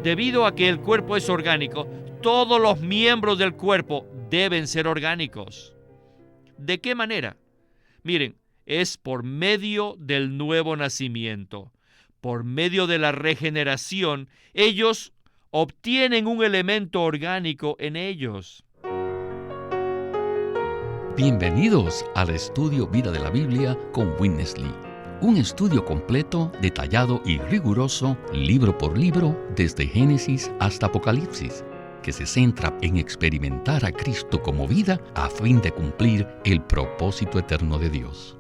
Debido a que el cuerpo es orgánico, todos los miembros del cuerpo deben ser orgánicos. ¿De qué manera? Miren, es por medio del nuevo nacimiento. Por medio de la regeneración, ellos obtienen un elemento orgánico en ellos. Bienvenidos al estudio Vida de la Biblia con Witness Lee. Un estudio completo, detallado y riguroso, libro por libro, desde Génesis hasta Apocalipsis, que se centra en experimentar a Cristo como vida a fin de cumplir el propósito eterno de Dios.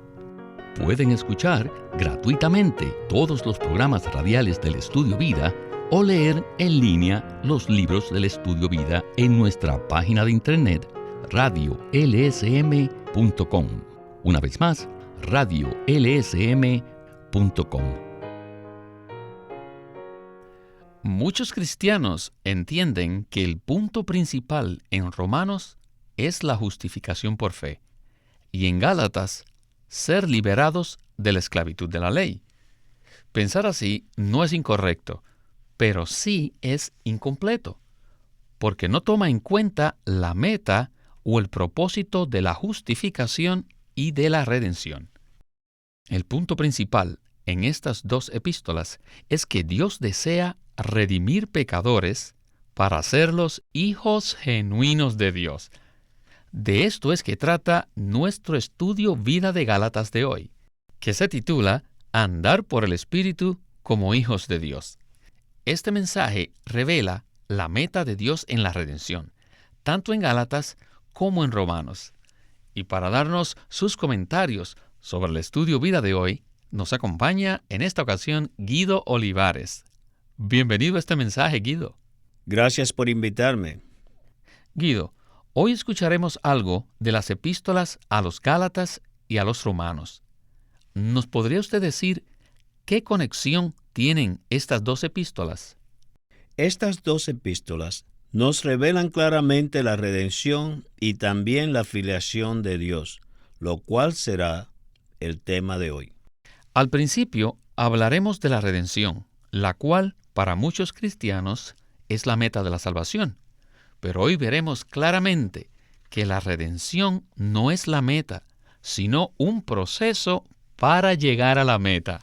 Pueden escuchar gratuitamente todos los programas radiales del Estudio Vida o leer en línea los libros del Estudio Vida en nuestra página de internet radiolsm.com. Una vez más, radiolsm.com. Muchos cristianos entienden que el punto principal en Romanos es la justificación por fe, y en Gálatas, ser liberados de la esclavitud de la ley. Pensar así no es incorrecto, pero sí es incompleto, porque no toma en cuenta la meta o el propósito de la justificación y de la redención. El punto principal en estas dos epístolas es que Dios desea redimir pecadores para hacerlos hijos genuinos de Dios. De esto es que trata nuestro estudio Vida de Gálatas de hoy, que se titula Andar por el Espíritu como hijos de Dios. Este mensaje revela la meta de Dios en la redención, tanto en Gálatas como en Romanos. Y para darnos sus comentarios sobre el estudio Vida de hoy, nos acompaña en esta ocasión Guido Olivares. Bienvenido a este mensaje, Guido. Gracias por invitarme. Guido, hoy escucharemos algo de las epístolas a los Gálatas y a los Romanos. ¿Nos podría usted decir qué conexión tienen estas dos epístolas? Estas dos epístolas nos revelan claramente la redención y también la filiación de Dios, lo cual será el tema de hoy. Al principio hablaremos de la redención, la cual para muchos cristianos es la meta de la salvación. Pero hoy veremos claramente que la redención no es la meta, sino un proceso para llegar a la meta.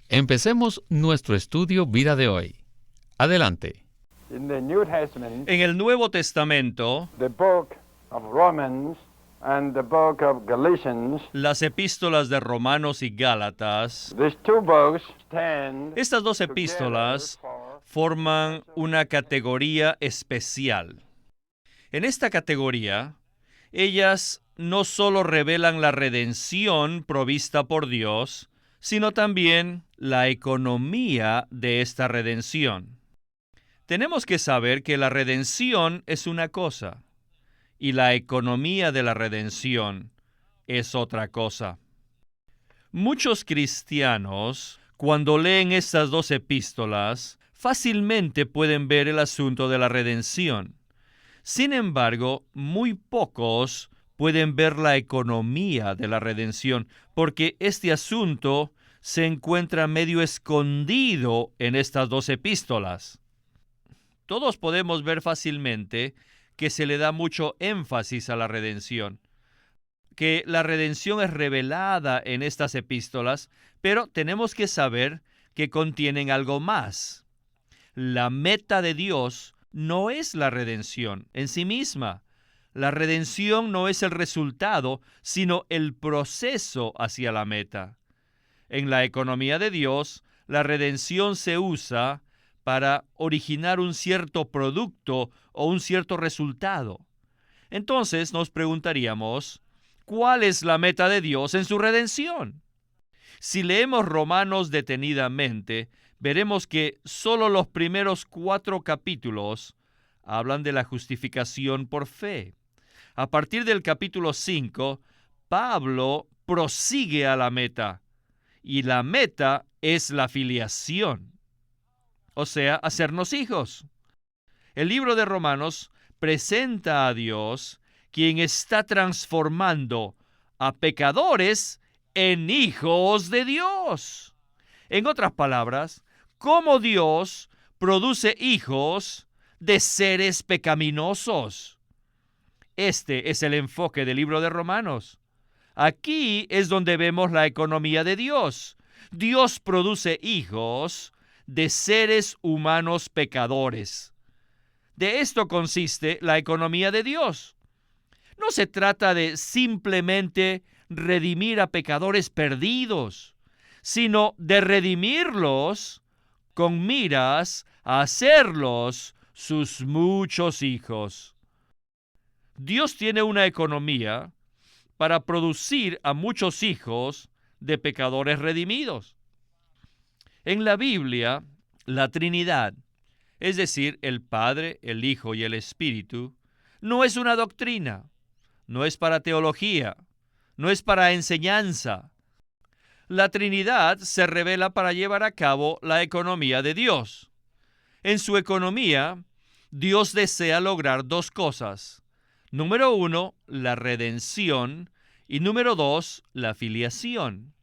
Empecemos nuestro estudio Vida de hoy. Adelante. En el Nuevo Testamento, las epístolas de Romanos y Gálatas, estas dos epístolas forman una categoría especial. En esta categoría, ellas no solo revelan la redención provista por Dios, sino también la economía de esta redención. Tenemos que saber que la redención es una cosa y la economía de la redención es otra cosa. Muchos cristianos, cuando leen estas dos epístolas, fácilmente pueden ver el asunto de la redención. Sin embargo, muy pocos pueden ver la economía de la redención, porque este asunto se encuentra medio escondido en estas dos epístolas. Todos podemos ver fácilmente que se le da mucho énfasis a la redención, que la redención es revelada en estas epístolas, pero tenemos que saber que contienen algo más. La meta de Dios no es la redención en sí misma. La redención no es el resultado, sino el proceso hacia la meta. En la economía de Dios, la redención se usa para originar un cierto producto o un cierto resultado. Entonces nos preguntaríamos, ¿cuál es la meta de Dios en su redención? Si leemos Romanos detenidamente, veremos que solo los primeros 4 capítulos hablan de la justificación por fe. A partir del capítulo 5, Pablo prosigue a la meta, y la meta es la filiación, o sea, hacernos hijos. El libro de Romanos presenta a Dios, quien está transformando a pecadores en hijos de Dios. En otras palabras, cómo Dios produce hijos de seres pecaminosos. Este es el enfoque del libro de Romanos. Aquí es donde vemos la economía de Dios. Dios produce hijos de seres humanos pecadores. De esto consiste la economía de Dios. No se trata de simplemente redimir a pecadores perdidos, sino de redimirlos con miras a hacerlos sus muchos hijos. Dios tiene una economía para producir a muchos hijos de pecadores redimidos. En la Biblia, la Trinidad, es decir, el Padre, el Hijo y el Espíritu, no es una doctrina, no es para teología, no es para enseñanza. La Trinidad se revela para llevar a cabo la economía de Dios. En su economía, Dios desea lograr dos cosas. Número 1, la redención, y número 2, la filiación.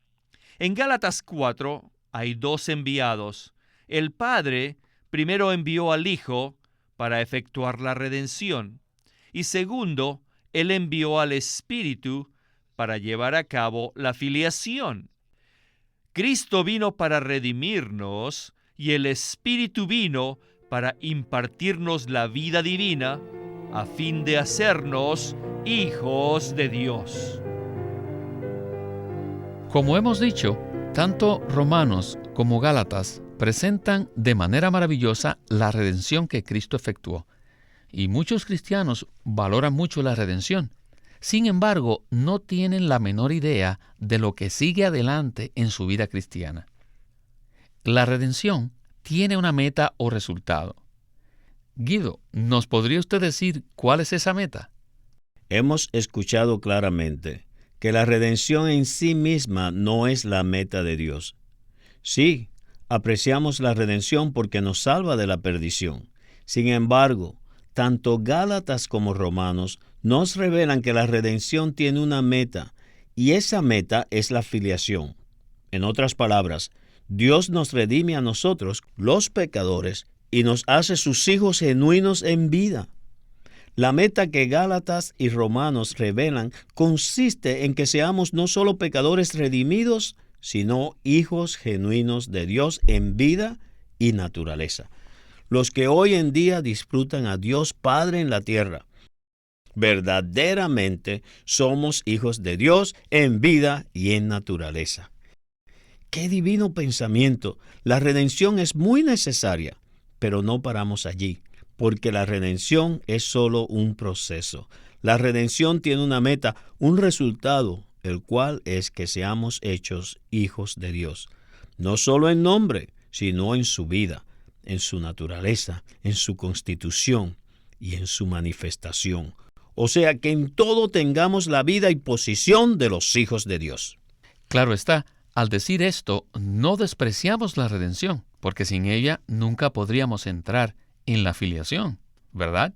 En Gálatas 4 hay dos enviados. El Padre primero envió al Hijo para efectuar la redención, y segundo, Él envió al Espíritu para llevar a cabo la filiación. Cristo vino para redimirnos y el Espíritu vino para impartirnos la vida divina a fin de hacernos hijos de Dios. Como hemos dicho, tanto Romanos como Gálatas presentan de manera maravillosa la redención que Cristo efectuó. Y muchos cristianos valoran mucho la redención. Sin embargo, no tienen la menor idea de lo que sigue adelante en su vida cristiana. La redención tiene una meta o resultado. Guido, ¿nos podría usted decir cuál es esa meta? Hemos escuchado claramente que la redención en sí misma no es la meta de Dios. Sí, apreciamos la redención porque nos salva de la perdición. Sin embargo, tanto Gálatas como Romanos nos revelan que la redención tiene una meta, y esa meta es la filiación. En otras palabras, Dios nos redime a nosotros, los pecadores, y nos hace sus hijos genuinos en vida. La meta que Gálatas y Romanos revelan consiste en que seamos no solo pecadores redimidos, sino hijos genuinos de Dios en vida y naturaleza. Los que hoy en día disfrutan a Dios Padre en la tierra. Verdaderamente somos hijos de Dios en vida y en naturaleza. ¡Qué divino pensamiento! La redención es muy necesaria, pero no paramos allí, porque la redención es solo un proceso. La redención tiene una meta, un resultado, el cual es que seamos hechos hijos de Dios, no solo en nombre, sino en su vida, en su naturaleza, en su constitución y en su manifestación. O sea, que en todo tengamos la vida y posición de los hijos de Dios. Claro está, al decir esto, no despreciamos la redención, porque sin ella nunca podríamos entrar en la filiación, ¿verdad?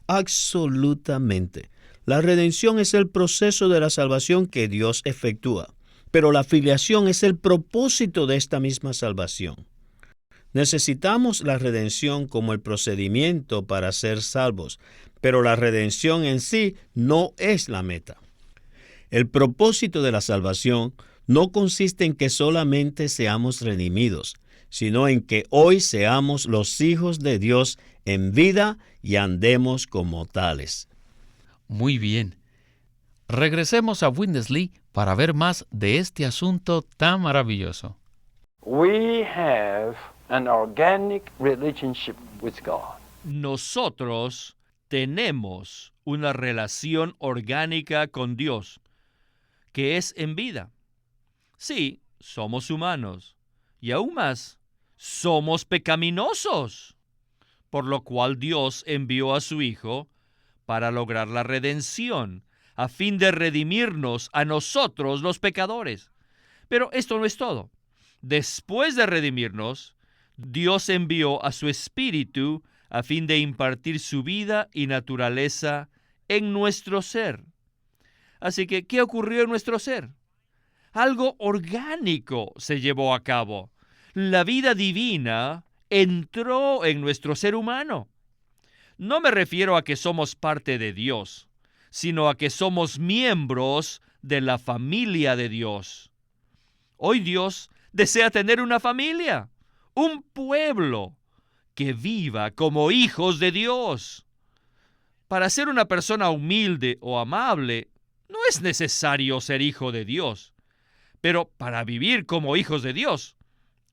Absolutamente. La redención es el proceso de la salvación que Dios efectúa, pero la filiación es el propósito de esta misma salvación. Necesitamos la redención como el procedimiento para ser salvos, pero la redención en sí no es la meta. El propósito de la salvación no consiste en que solamente seamos redimidos, sino en que hoy seamos los hijos de Dios en vida y andemos como tales. Muy bien. Regresemos a Winnesley para ver más de este asunto tan maravilloso. We have an organic relationship with God. Nosotros tenemos una relación orgánica con Dios, que es en vida. Sí, somos humanos, y aún más, somos pecaminosos, por lo cual Dios envió a su Hijo para lograr la redención, a fin de redimirnos a nosotros los pecadores. Pero esto no es todo. Después de redimirnos, Dios envió a su Espíritu a fin de impartir su vida y naturaleza en nuestro ser. Así que, ¿qué ocurrió en nuestro ser? Algo orgánico se llevó a cabo. La vida divina entró en nuestro ser humano. No me refiero a que somos parte de Dios, sino a que somos miembros de la familia de Dios. Hoy Dios desea tener una familia, un pueblo que viva como hijos de Dios. Para ser una persona humilde o amable, no es necesario ser hijo de Dios. Pero para vivir como hijos de Dios,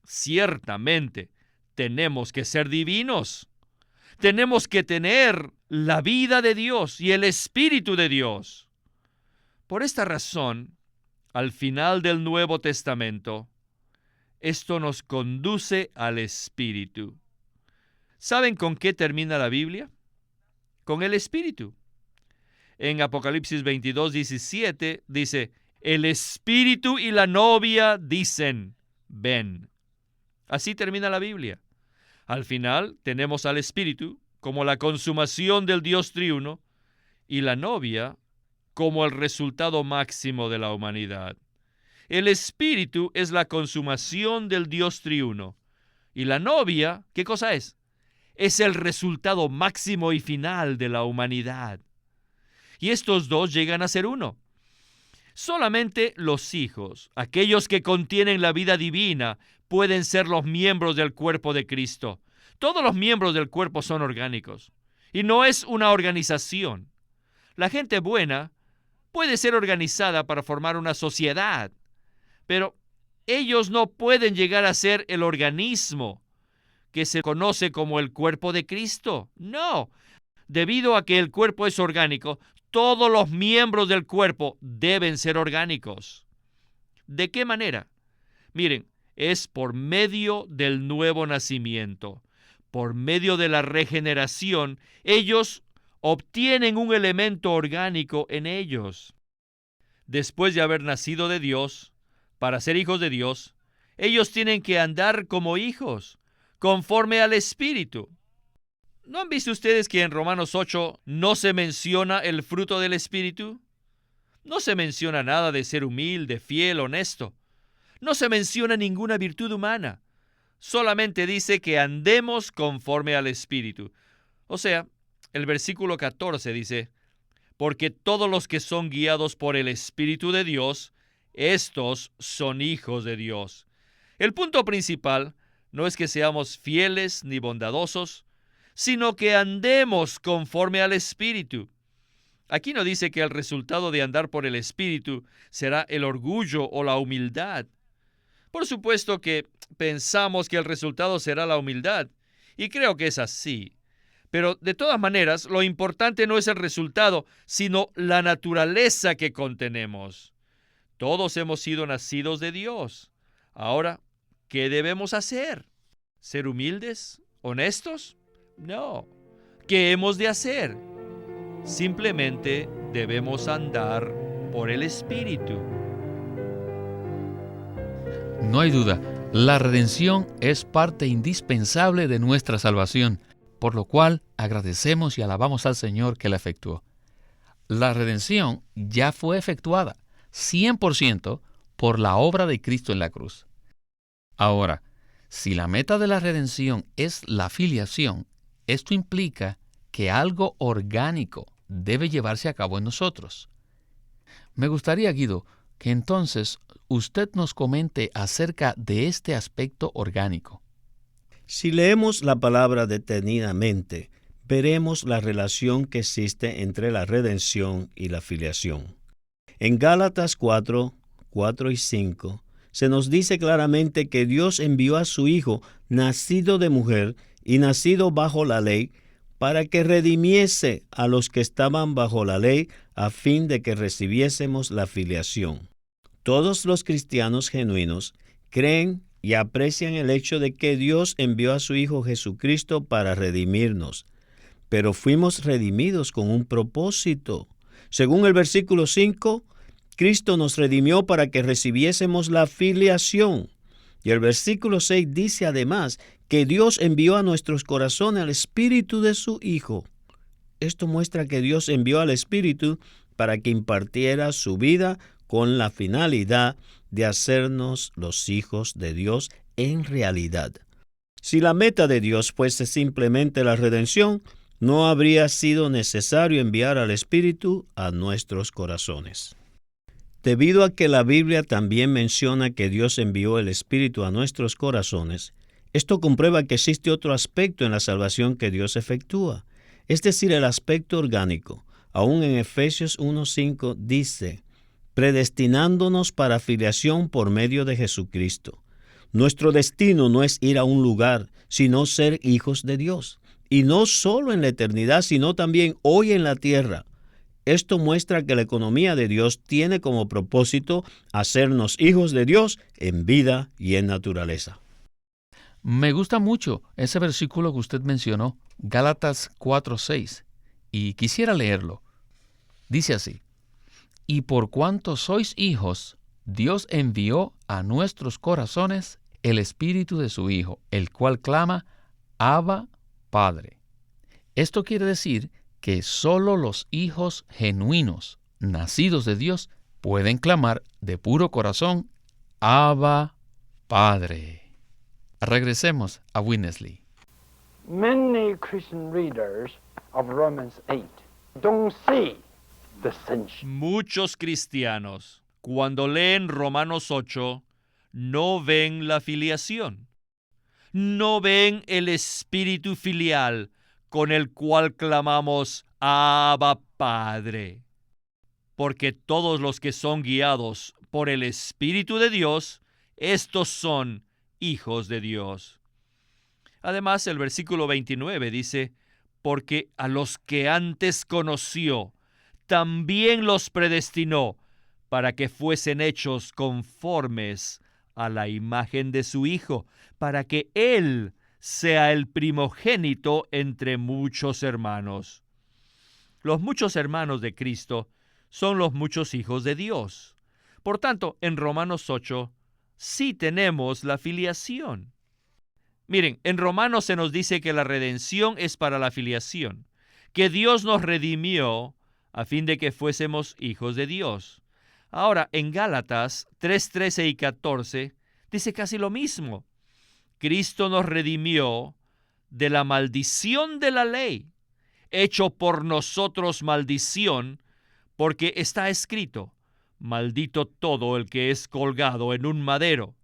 ciertamente tenemos que ser divinos. Tenemos que tener la vida de Dios y el Espíritu de Dios. Por esta razón, al final del Nuevo Testamento, esto nos conduce al Espíritu. ¿Saben con qué termina la Biblia? Con el Espíritu. En Apocalipsis 22:17 dice, el Espíritu y la novia dicen, ven. Así termina la Biblia. Al final tenemos al Espíritu como la consumación del Dios triuno y la novia como el resultado máximo de la humanidad. El Espíritu es la consumación del Dios triuno y la novia, ¿qué cosa es? Es el resultado máximo y final de la humanidad. Y estos dos llegan a ser uno. Solamente los hijos, aquellos que contienen la vida divina, pueden ser los miembros del cuerpo de Cristo. Todos los miembros del cuerpo son orgánicos. Y no es una organización. La gente buena puede ser organizada para formar una sociedad, pero ellos no pueden llegar a ser el organismo que se conoce como el cuerpo de Cristo. No. Debido a que el cuerpo es orgánico, todos los miembros del cuerpo deben ser orgánicos. ¿De qué manera? Miren, es por medio del nuevo nacimiento. Por medio de la regeneración, ellos obtienen un elemento orgánico en ellos. Después de haber nacido de Dios, para ser hijos de Dios, ellos tienen que andar como hijos, conforme al Espíritu. ¿No han visto ustedes que en Romanos 8 no se menciona el fruto del Espíritu? No se menciona nada de ser humilde, fiel, honesto. No se menciona ninguna virtud humana. Solamente dice que andemos conforme al Espíritu. O sea, el versículo 14 dice, porque todos los que son guiados por el Espíritu de Dios, estos son hijos de Dios. El punto principal no es que seamos fieles ni bondadosos, sino que andemos conforme al Espíritu. Aquí no dice que el resultado de andar por el Espíritu será el orgullo o la humildad. Por supuesto que pensamos que el resultado será la humildad, y creo que es así. Pero de todas maneras, lo importante no es el resultado, sino la naturaleza que contenemos. Todos hemos sido nacidos de Dios. Ahora, ¿qué debemos hacer? ¿Ser humildes? ¿Honestos? No. ¿Qué hemos de hacer? Simplemente debemos andar por el Espíritu. No hay duda, la redención es parte indispensable de nuestra salvación, por lo cual agradecemos y alabamos al Señor que la efectuó. La redención ya fue efectuada 100% por la obra de Cristo en la cruz. Ahora, si la meta de la redención es la filiación, esto implica que algo orgánico debe llevarse a cabo en nosotros. Me gustaría, Guido, que entonces usted nos comente acerca de este aspecto orgánico. Si leemos la palabra detenidamente, veremos la relación que existe entre la redención y la filiación. En Gálatas 4 y 5, se nos dice claramente que Dios envió a su Hijo, nacido de mujer y nacido bajo la ley, para que redimiese a los que estaban bajo la ley, a fin de que recibiésemos la filiación. Todos los cristianos genuinos creen y aprecian el hecho de que Dios envió a su Hijo Jesucristo para redimirnos. Pero fuimos redimidos con un propósito. Según el versículo 5, Cristo nos redimió para que recibiésemos la filiación. Y el versículo 6 dice además que Dios envió a nuestros corazones al Espíritu de su Hijo. Esto muestra que Dios envió al Espíritu para que impartiera su vida con la finalidad de hacernos los hijos de Dios en realidad. Si la meta de Dios fuese simplemente la redención, no habría sido necesario enviar al Espíritu a nuestros corazones. Debido a que la Biblia también menciona que Dios envió el Espíritu a nuestros corazones, esto comprueba que existe otro aspecto en la salvación que Dios efectúa, es decir, el aspecto orgánico. Aún en Efesios 1:5 dice, predestinándonos para filiación por medio de Jesucristo. Nuestro destino no es ir a un lugar, sino ser hijos de Dios. Y no solo en la eternidad, sino también hoy en la tierra. Esto muestra que la economía de Dios tiene como propósito hacernos hijos de Dios en vida y en naturaleza. Me gusta mucho ese versículo que usted mencionó, Gálatas 4:6, y quisiera leerlo. Dice así, y por cuanto sois hijos, Dios envió a nuestros corazones el Espíritu de su Hijo, el cual clama, Abba, Padre. Esto quiere decir que solo los hijos genuinos, nacidos de Dios, pueden clamar de puro corazón, Abba, Padre. Regresemos a Winnesley. Many Christian readers of Romans 8 don't see the sonship. Muchos cristianos, cuando leen Romanos 8, no ven la filiación. No ven el espíritu filial con el cual clamamos Abba Padre. Porque todos los que son guiados por el Espíritu de Dios, estos son hijos de Dios. Además, el versículo 29 dice, porque a los que antes conoció, también los predestinó para que fuesen hechos conformes a la imagen de su Hijo, para que Él sea el primogénito entre muchos hermanos. Los muchos hermanos de Cristo son los muchos hijos de Dios. Por tanto, en Romanos 8, sí tenemos la filiación. Miren, en Romanos se nos dice que la redención es para la filiación, que Dios nos redimió a fin de que fuésemos hijos de Dios. Ahora, en Gálatas 3:13 y 14, dice casi lo mismo. Cristo nos redimió de la maldición de la ley, hecho por nosotros maldición, porque está escrito, maldito todo el que es colgado en un madero,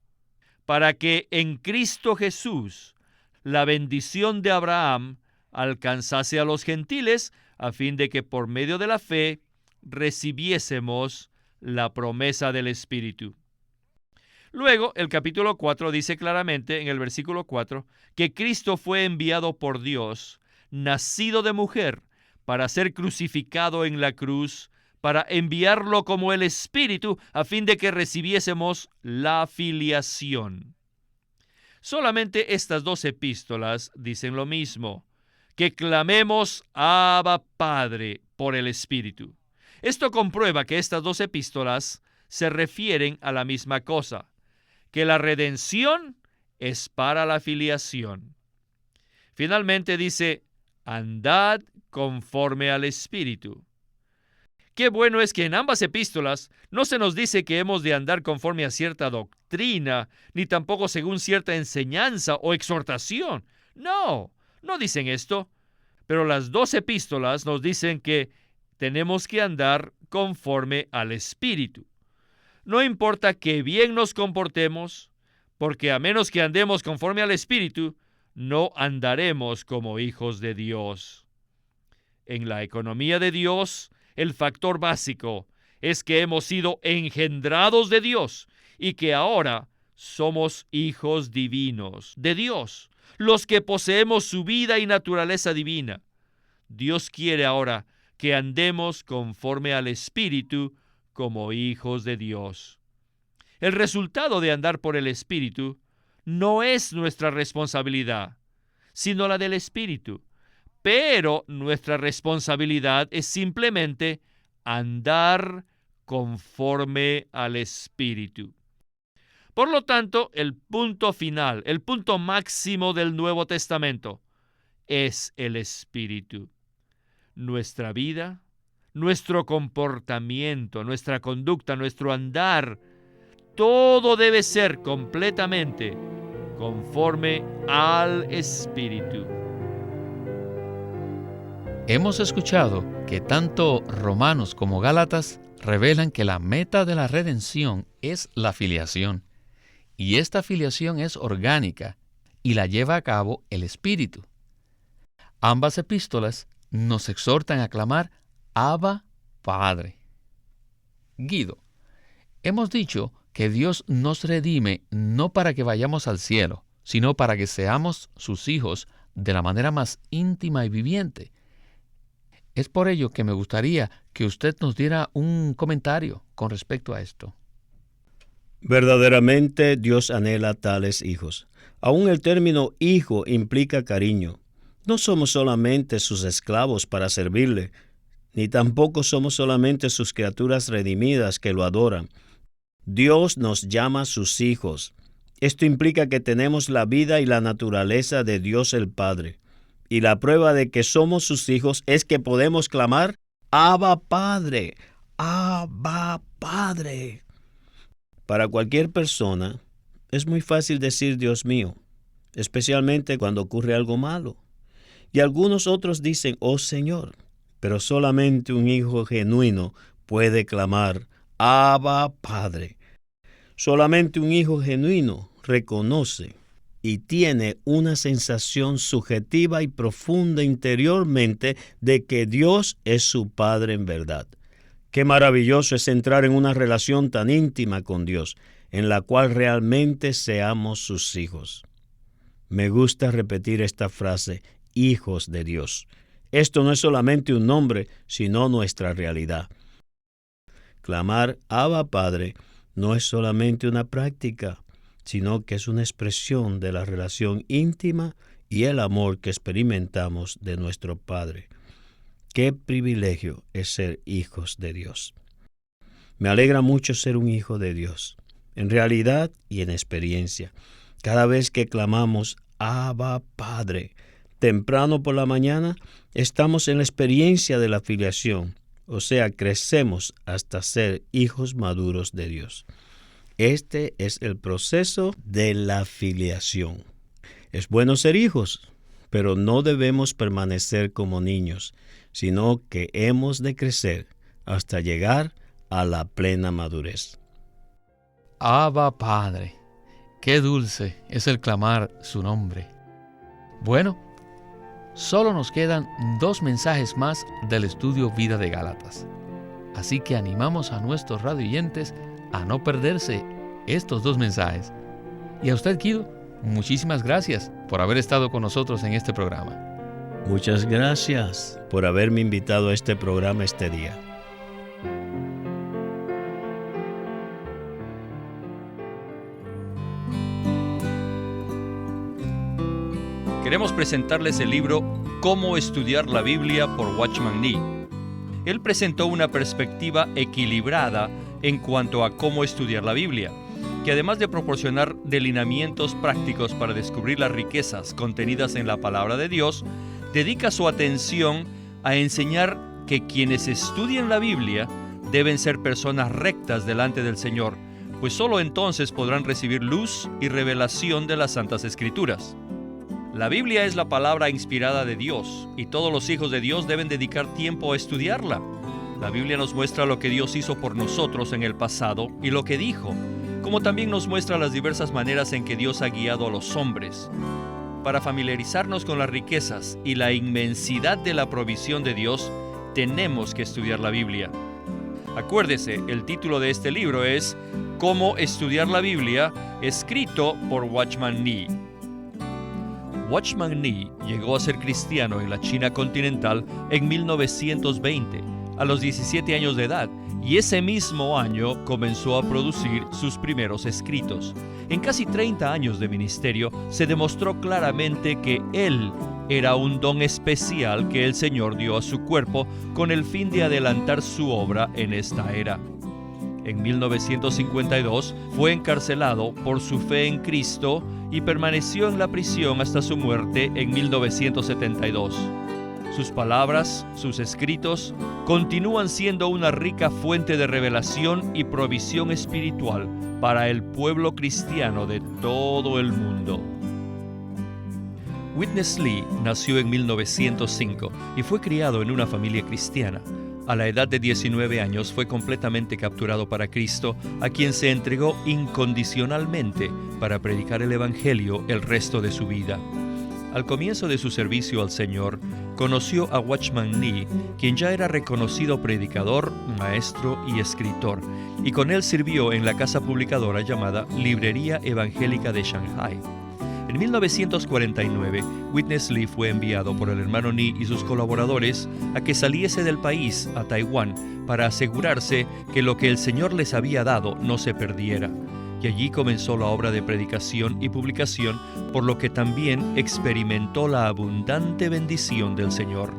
para que en Cristo Jesús la bendición de Abraham alcanzase a los gentiles, a fin de que por medio de la fe recibiésemos la promesa del Espíritu. Luego, el capítulo 4 dice claramente en el versículo 4 que Cristo fue enviado por Dios, nacido de mujer, para ser crucificado en la cruz, para enviarlo como el Espíritu, a fin de que recibiésemos la filiación. Solamente estas dos epístolas dicen lo mismo, que clamemos Abba Padre por el Espíritu. Esto comprueba que estas dos epístolas se refieren a la misma cosa, que la redención es para la filiación. Finalmente dice, andad conforme al Espíritu. Qué bueno es que en ambas epístolas no se nos dice que hemos de andar conforme a cierta doctrina, ni tampoco según cierta enseñanza o exhortación. No dicen esto. Pero las dos epístolas nos dicen que tenemos que andar conforme al Espíritu. No importa qué bien nos comportemos, porque a menos que andemos conforme al Espíritu, no andaremos como hijos de Dios. En la economía de Dios, el factor básico es que hemos sido engendrados de Dios y que ahora somos hijos divinos de Dios, los que poseemos su vida y naturaleza divina. Dios quiere ahora que andemos conforme al Espíritu como hijos de Dios. El resultado de andar por el Espíritu no es nuestra responsabilidad, sino la del Espíritu. Pero nuestra responsabilidad es simplemente andar conforme al Espíritu. Por lo tanto, el punto final, el punto máximo del Nuevo Testamento es el Espíritu. Nuestra vida, nuestro comportamiento, nuestra conducta, nuestro andar, todo debe ser completamente conforme al Espíritu. Hemos escuchado que tanto Romanos como Gálatas revelan que la meta de la redención es la filiación, y esta filiación es orgánica y la lleva a cabo el Espíritu. Ambas epístolas nos exhortan a clamar Abba, Padre. Guido, hemos dicho que Dios nos redime no para que vayamos al cielo, sino para que seamos sus hijos de la manera más íntima y viviente. Es por ello que me gustaría que usted nos diera un comentario con respecto a esto. Verdaderamente Dios anhela tales hijos. Aún el término hijo implica cariño. No somos solamente sus esclavos para servirle, ni tampoco somos solamente sus criaturas redimidas que lo adoran. Dios nos llama sus hijos. Esto implica que tenemos la vida y la naturaleza de Dios el Padre. Y la prueba de que somos sus hijos es que podemos clamar, Abba Padre, Abba Padre. Para cualquier persona, es muy fácil decir Dios mío, especialmente cuando ocurre algo malo. Y algunos otros dicen, oh Señor, pero solamente un hijo genuino puede clamar, Abba Padre. Solamente un hijo genuino reconoce y tiene una sensación subjetiva y profunda interiormente de que Dios es su Padre en verdad. Qué maravilloso es entrar en una relación tan íntima con Dios, en la cual realmente seamos sus hijos. Me gusta repetir esta frase, hijos de Dios. Esto no es solamente un nombre, sino nuestra realidad. Clamar Abba Padre no es solamente una práctica, sino que es una expresión de la relación íntima y el amor que experimentamos de nuestro Padre. Qué privilegio es ser hijos de Dios. Me alegra mucho ser un hijo de Dios, en realidad y en experiencia. Cada vez que clamamos Abba Padre, temprano por la mañana, estamos en la experiencia de la filiación, o sea, crecemos hasta ser hijos maduros de Dios. Este es el proceso de la filiación. Es bueno ser hijos, pero no debemos permanecer como niños, sino que hemos de crecer hasta llegar a la plena madurez. Abba Padre, qué dulce es el clamar su nombre. Bueno, solo nos quedan 2 mensajes más del estudio Vida de Gálatas. Así que animamos a nuestros radioyentes a no perderse estos 2 mensajes. Y a usted, Guido, muchísimas gracias por haber estado con nosotros en este programa. Muchas gracias por haberme invitado a este programa este día. Queremos presentarles el libro Cómo estudiar la Biblia por Watchman Nee. Él presentó una perspectiva equilibrada en cuanto a cómo estudiar la Biblia, que además de proporcionar delineamientos prácticos para descubrir las riquezas contenidas en la palabra de Dios, dedica su atención a enseñar que quienes estudian la Biblia deben ser personas rectas delante del Señor, pues solo entonces podrán recibir luz y revelación de las Santas Escrituras. La Biblia es la palabra inspirada de Dios, y todos los hijos de Dios deben dedicar tiempo a estudiarla. La Biblia nos muestra lo que Dios hizo por nosotros en el pasado y lo que dijo, como también nos muestra las diversas maneras en que Dios ha guiado a los hombres. Para familiarizarnos con las riquezas y la inmensidad de la provisión de Dios, tenemos que estudiar la Biblia. Acuérdese, el título de este libro es Cómo estudiar la Biblia, escrito por Watchman Nee. Watchman Nee llegó a ser cristiano en la China continental en 1920, a los 17 años de edad, y ese mismo año comenzó a producir sus primeros escritos. En casi 30 años de ministerio se demostró claramente que él era un don especial que el Señor dio a su cuerpo con el fin de adelantar su obra en esta era. En 1952 fue encarcelado por su fe en Cristo y permaneció en la prisión hasta su muerte en 1972. Sus palabras, sus escritos, continúan siendo una rica fuente de revelación y provisión espiritual para el pueblo cristiano de todo el mundo. Witness Lee nació en 1905 y fue criado en una familia cristiana. A la edad de 19 años fue completamente capturado para Cristo, a quien se entregó incondicionalmente para predicar el Evangelio el resto de su vida. Al comienzo de su servicio al Señor, conoció a Watchman Nee, quien ya era reconocido predicador, maestro y escritor, y con él sirvió en la casa publicadora llamada Librería Evangélica de Shanghai. En 1949, Witness Lee fue enviado por el hermano Nee y sus colaboradores a que saliese del país a Taiwán para asegurarse que lo que el Señor les había dado no se perdiera. Y allí comenzó la obra de predicación y publicación, por lo que también experimentó la abundante bendición del Señor.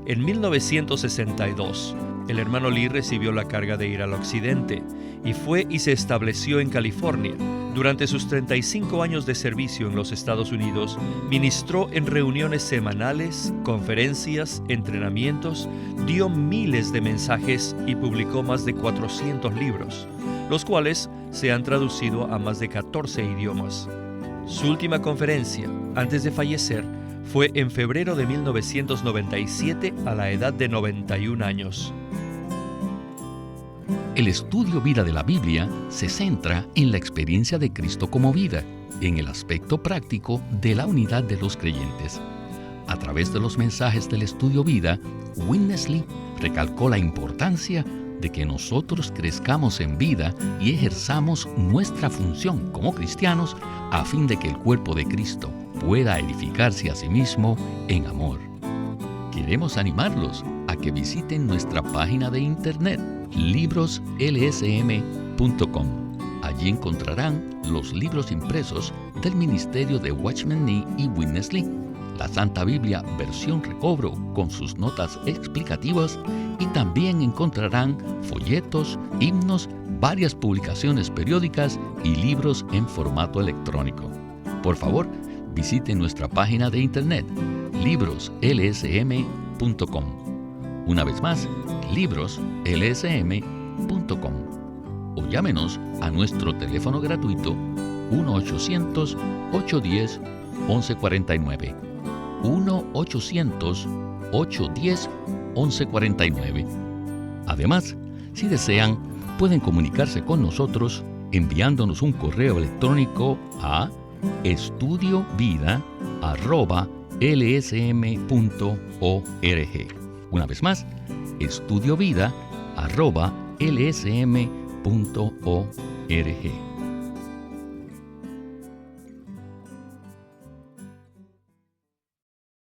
En 1962, el hermano Lee recibió la carga de ir al occidente y fue y se estableció en California. Durante sus 35 años de servicio en los Estados Unidos, ministró en reuniones semanales, conferencias, entrenamientos, dio miles de mensajes y publicó más de 400 libros, los cuales se han traducido a más de 14 idiomas. Su última conferencia, antes de fallecer, fue en febrero de 1997 a la edad de 91 años. El estudio vida de la Biblia se centra en la experiencia de Cristo como vida, en el aspecto práctico de la unidad de los creyentes. A través de los mensajes del estudio vida, Witness Lee recalcó la importancia de que nosotros crezcamos en vida y ejerzamos nuestra función como cristianos a fin de que el cuerpo de Cristo pueda edificarse a sí mismo en amor. Queremos animarlos a que visiten nuestra página de internet libroslsm.com. Allí encontrarán los libros impresos del ministerio de Watchman Nee y Witness Lee, la Santa Biblia versión recobro con sus notas explicativas, y también encontrarán folletos, himnos, varias publicaciones periódicas y libros en formato electrónico. Por favor, visiten nuestra página de internet libroslsm.com. Una vez más, libroslsm.com, o llámenos a nuestro teléfono gratuito 1-800-810-1149. 1-800-810-1149. Además, si desean, pueden comunicarse con nosotros enviándonos un correo electrónico a estudiovida@lsm.org. Una vez más, estudiovida@lsm.org.